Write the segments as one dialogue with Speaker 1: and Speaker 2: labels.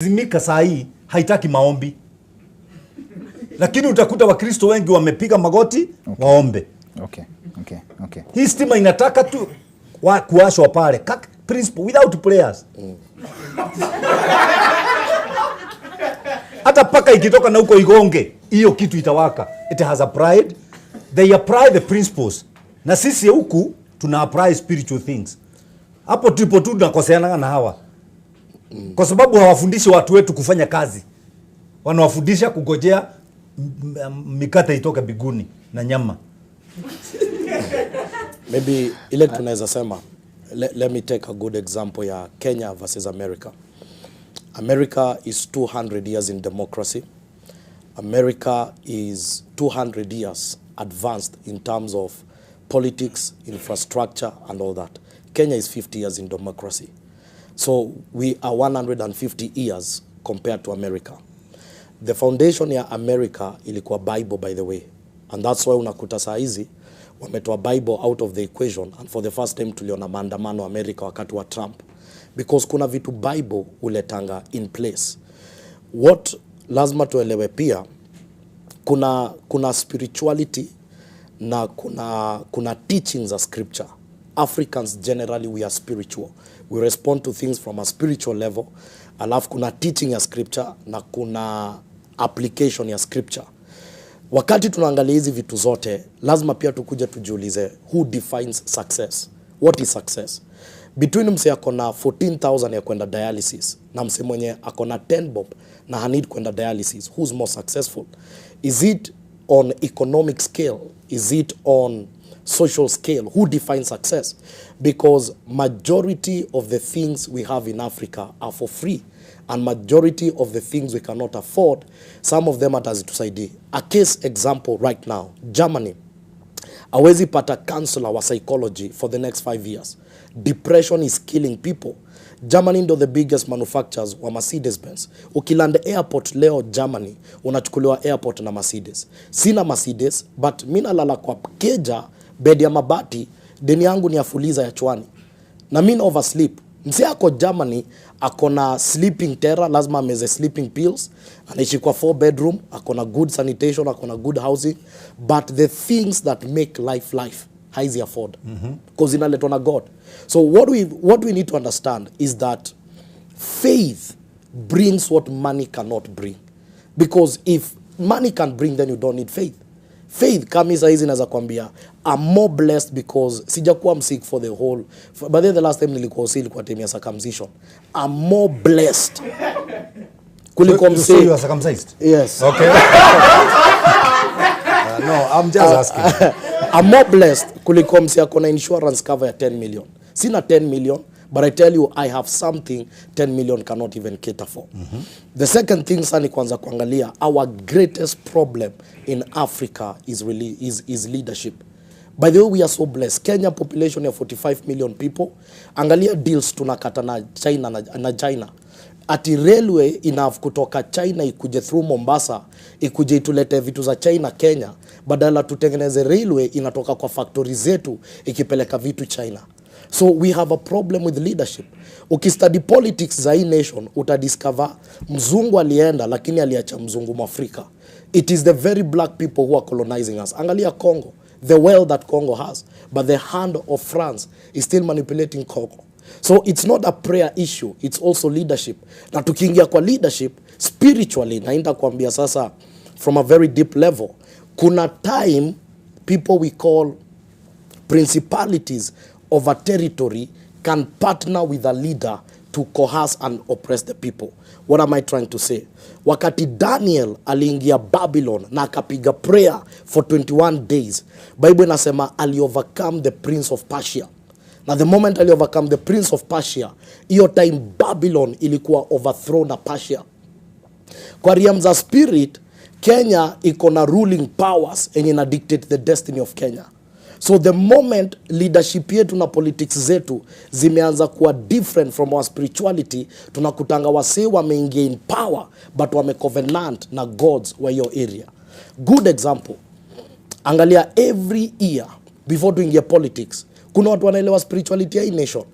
Speaker 1: Zimika saa hii haitaki maombi. Lakini utakuta Wakristo wengi wamepiga magoti waombe.
Speaker 2: Okay.
Speaker 1: Hii stima inataka tu kuwashwa pale. Principle without prayers. Hata paka ikitoka na huko igonge, hiyo kitu itawaka. It has a pride. They apply the principles. Na sisi huku tuna apply spiritual things. Hapo tulipo tu tunakoseana na hawa. Kwa sababu hawafundishi watu wetu kufanya kazi. Wanawafundisha kugojea mikate itoke biguni na nyama.
Speaker 3: Maybe ile tunaweza sema, let me take a good example ya Kenya versus America. America is 200 years in democracy. America is 200 years advanced in terms of politics, infrastructure and all that. Kenya is 50 years in democracy. So we are 150 years compared to America. The foundation ya America ilikuwa Bible, by the way. And that's why unakuta saa hizi wametoa Bible out of the equation. And for the first time tuliona maandamano America wakati wa Trump. Because kuna vitu Bible uletanga in place. What lazima tuelewe pia, kuna spirituality na kuna teachings of scripture. Africans generally we are spiritual. We respond to things from a spiritual level. Alafu kuna teaching ya scripture na kuna application ya scripture. Wakati tunaangalia hizi vitu zote, lazima pia tukuje tujiulize, who defines success? What is success? Between mse akona 14,000 ya kwenda dialysis na mse mwenye akona 10 bob na hanid kwenda dialysis, who's more successful? Is it on economic scale? Is it on social scale? Who defines success? Because majority of the things we have in Africa are for free, and majority of the things we cannot afford, some of them atazitusaidie. A case example right now, Germany. Hawezi pata counselor wa psychology for the next 5 years. Depression is killing people. Germany ndo the biggest manufacturers wa Mercedes-Benz. Ukilanda airport leo Germany, unachukuliwa airport na Mercedes. Sina Mercedes, but mina lala kwa keja, bed ya mabati, deni yangu ni ya fuliza ya chwani. Na mina oversleep. Mse ako Germany, akona sleeping terror, lazima ameze sleeping pills, anaishi kwa 4 bedroom, akona good sanitation, akona good housing, but the things that make life, haizi afford. Because inaletwa na God. So what we need to understand is that faith brings what money cannot bring. Because if money can bring, then you don't need faith. Faith kamisa hizi naza kwambia, I'm more blessed because sijakuwa msick for the whole, but then the last time nilikuwa sick kwa time ya circumcision. I'm more blessed kuliko msick.
Speaker 1: So you are circumcised?
Speaker 3: Yes.
Speaker 1: Okay. No, I'm just asking.
Speaker 3: I'm more blessed kuliko msick akona insurance cover ya 10 million. Sina 10 million, but I tell you I have something 10 million cannot even cater for. The second thing sani kwanza kuangalia, our greatest problem in Africa is leadership. By the way, we are so blessed. Kenya population ya 45 million people. Angalia deals tunakata na China. Ati railway enough kutoka China ikuje through Mombasa, ikuje itulete vitu za China Kenya, badala tutengeneze railway inatoka kwa factory zetu ikipeleka vitu China. So we have a problem with leadership. Ukistudy politics za hii nation, utadiscover mzungu alienda lakini aliacha mzungu mwafrika. It is the very black people who are colonizing us. Angalia Congo, the wealth that Congo has, but the hand of France is still manipulating Congo. So it's not a prayer issue, it's also leadership. Na tukiingia kwa leadership, spiritually, naenda kuambia sasa from a very deep level, kuna time people we call principalities of a territory can partner with a leader to coerce and oppress the people. What am I trying to say? Wakati Daniel aliingia Babylon na akapiga prayer for 21 days, Bible inasema ali overcome the prince of Persia. Now the moment ali overcome the prince of Persia, hiyo time Babylon ilikuwa overthrown na Persia. Kwa realms za spirit, Kenya iko na ruling powers enye na dictate the destiny of Kenya. So the moment leadership yetu na politics zetu zimeanza kuwa different from our spirituality, tunakutanga wase wameingia in power but wame covenant na gods wa hiyo area. Good example, angalia every year before tuingia politics, kuna watu wanaelewa spirituality ya hii nation.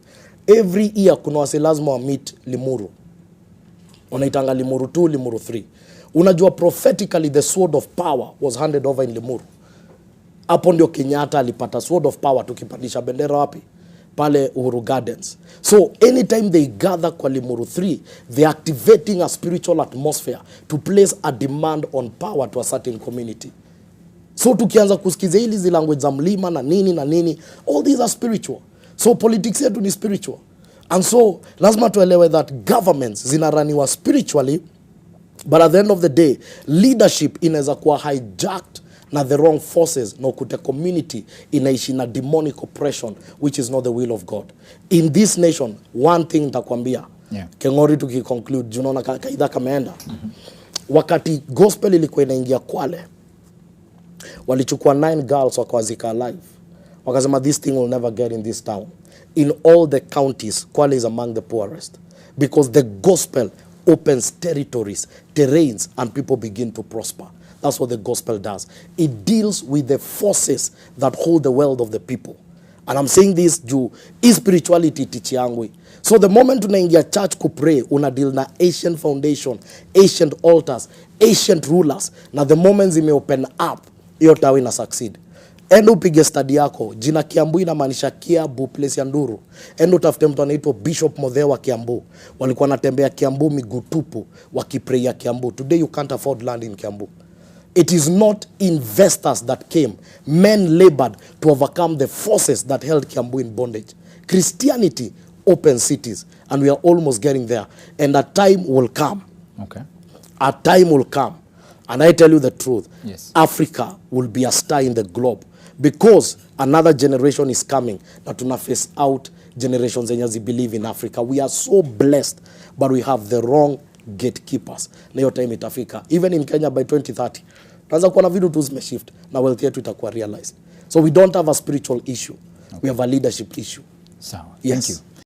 Speaker 3: Every year kuna wase lazima wa meet Limuru. Wanaitanga Limuru 2, Limuru 3. Unajua prophetically the sword of power was handed over in Limuru. Hapo ndio Kenyatta alipata sword of power, tukipandisha bendera wapi? Pale Uhuru Gardens. So anytime they gather kwa Limuru 3, they're activating a spiritual atmosphere to place a demand on power to a certain community. So tukianza kusikiza hizi language za mlima na nini, all these are spiritual. So politics yetu ni spiritual. And so lazima tuelewe that governments zinaraniwa spiritually, but at the end of the day, leadership inaweza kuwa hijacked na the wrong forces na ukute community inaishi na demonic oppression, which is not the will of God. In this nation, one thing nitakwambia, Kengori tukiconclude, junaona kaidha kameenda. Wakati gospel ilikuwa inaingia Kwale, walichukua 9 girls wakawazika alive. Wakasema this thing will never get in this town. In all the counties, Kwale is among the poorest. Because the gospel opens territories, terrains, and people begin to prosper. That's what the gospel does. It deals with the forces that hold the wealth of the people. And I'm saying this juu spirituality tichi yangu. So the moment unaingia church kupray, una deal na ancient foundation, ancient altars, ancient rulers. Na the moment zime open up, hiyo tawi na succeed. Endo upige study yako, jina Kiambu inamaanisha Kiambu place ya nduru. Endo utafute mtu anaitwa Bishop Modhewa Kiambu. Walikuwa wanatembea Kiambu miguu tupu wakipray Kiambu. Today you can't afford land in Kiambu. It is not investors that came. Men labored to overcome the forces that held Kiambu in bondage. Christianity opens cities, and we are almost getting there. And a time will come.
Speaker 2: Okay.
Speaker 3: A time will come. And I tell you the truth.
Speaker 2: Yes.
Speaker 3: Africa will be a star in the globe. Because another generation is coming that tuna face out generations zenye believe in Africa. We are so blessed, but we have the wrong gatekeepers. Na hiyo time itafika. Even in Kenya by 2030. Tuanza kuona vitu tu zimeshift na wealth yetu itakuwa realized. So we don't have a spiritual issue. Okay. We have a leadership issue.
Speaker 2: So,
Speaker 3: yes.
Speaker 2: Thank you.